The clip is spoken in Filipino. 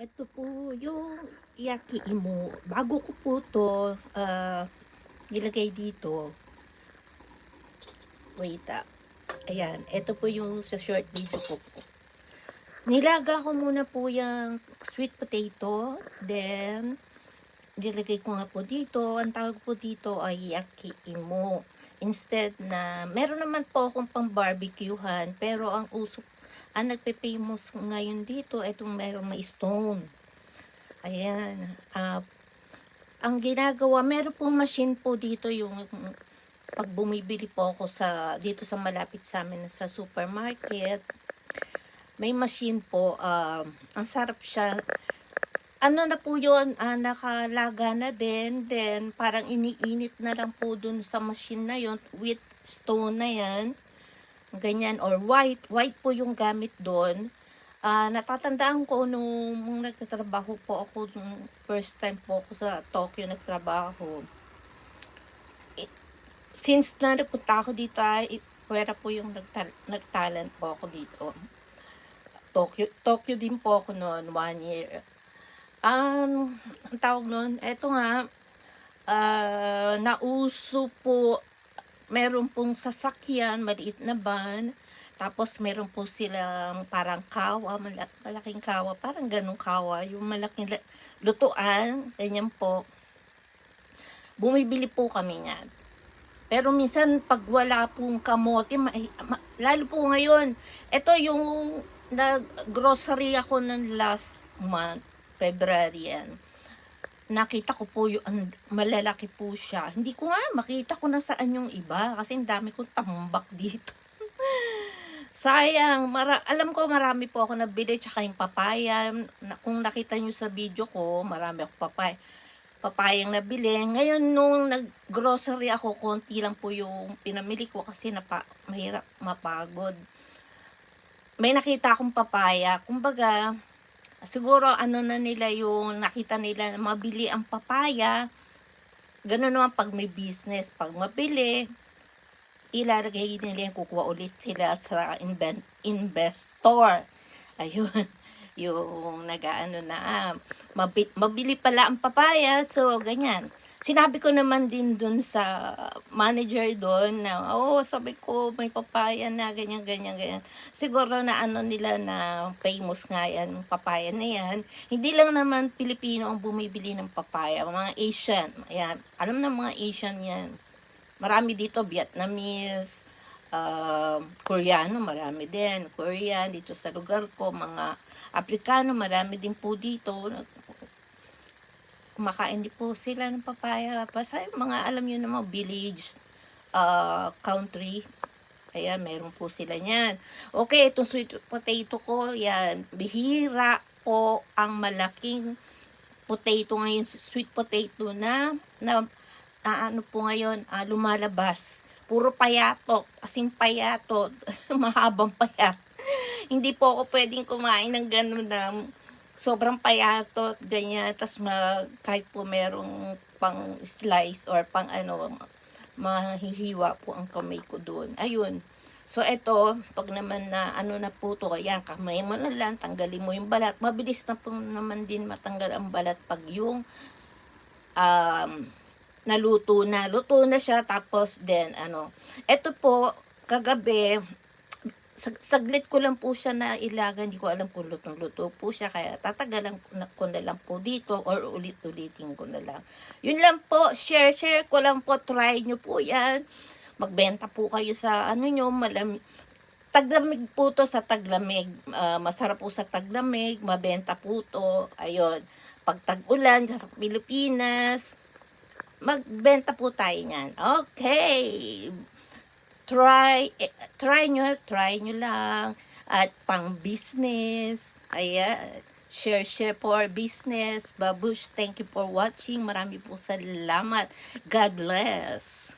Ito po yung yakiimo. Bago ko po 'to, nilagay dito. Wait, ayan. Ito po yung sa short video ko po. Nilaga ko muna po yung sweet potato, then nilagay ko nga po dito, ang tawag po dito ay yakiimo. Instead na, meron naman po akong pang barbecuehan, pero ang nagpe-famous ngayon dito, itong merong may stone. Ayan, ang ginagawa, meron pong machine po dito yung pag bumibili po ako dito sa malapit sa amin sa supermarket, may machine po, ang sarap siya. Ano na po yun, nakalaga na din, then parang iniinit na lang po dun sa machine na yun, with stone na yan, ganyan, or white po yung gamit doon. Natatandaan ko nung nagtatrabaho po ako, nung first time po ako sa Tokyo nagtrabaho. Since na nagpunta ako dito ay pwera po yung nagtalent po ako dito. Tokyo din po ako noon, 1 year. Ang tawag noon, eto nga, nauso po, meron pong sasakyan, maliit na van, tapos meron po silang parang kawa, malaking kawa, parang ganong kawa, yung malaking lutuan, ganyan po. Bumibili po kami niyan. Pero minsan pag wala pong kamote, lalo po ngayon, ito yung nag-grocery ako ng last month, February yan. Nakita ko po yung malalaki po siya. Hindi ko nga makita ko na saan yung iba kasi ang dami kong tambak dito. Sayang, alam ko marami po ako nabili, tsaka yung papaya. Kung nakita nyo sa video ko, marami ako papayang nabili. Ngayon, nung nag-grocery ako, konti lang po yung pinamili ko kasi mahirap mapagod. May nakita akong papaya. Kumbaga, siguro ano na nila yung nakita nila na mabili ang papaya. Ganun naman pag may business. Pag mabili, ilalagay nila yung kukuha ulit sila sa investor. Ayun. Yung nag-ano na, mabili pala ang papaya, so ganyan. Sinabi ko naman din dun sa manager doon na, sabi ko, may papaya na, ganyan, ganyan, ganyan. Siguro na ano nila na famous nga yan, papaya na yan. Hindi lang naman Pilipino ang bumibili ng papaya, mga Asian. Ayan, alam na mga Asian yan. Marami dito, Vietnamese, Koreano, marami din. Korean, dito sa lugar ko, mga Aprikano, marami din po dito. Kumakain din po sila ng papaya. Basta mga alam nyo naman, village, country. Ayan, meron po sila niyan. Okay, itong sweet potato ko, yan, bihira po ang malaking potato ngayon, sweet potato na ano po ngayon, lumalabas. Puro payatot, asin payatot, mahabang payat. Hindi po ako pwedeng kumain ng gano'n na sobrang payatot, ganyan. Tapos kahit po merong pang slice or pang ano, mahihiwa po ang kamay ko doon. Ayun. So, eto, pag naman na ano na po to, ayan, kamay mo na lang, tanggalin mo yung balat. Mabilis na po naman din matanggal ang balat pag yung luto na siya, tapos then eto po, kagabi, saglit ko lang po siya na ilaga, hindi ko alam kung lutong-luto po siya, kaya tatagalan ko na lang po dito or ulit-ulitin ko na lang. Yun lang po, share ko lang po, try nyo po yan. Magbenta po kayo sa nyo, taglamig po to sa taglamig. Masarap po sa taglamig, mabenta po to. Ayun, pag tag-ulan sa Pilipinas, magbenta po tayo niyan. Okay. Try nyo lang. At pang business. Ayan. Share for business. Babush, thank you for watching. Marami po salamat. God bless.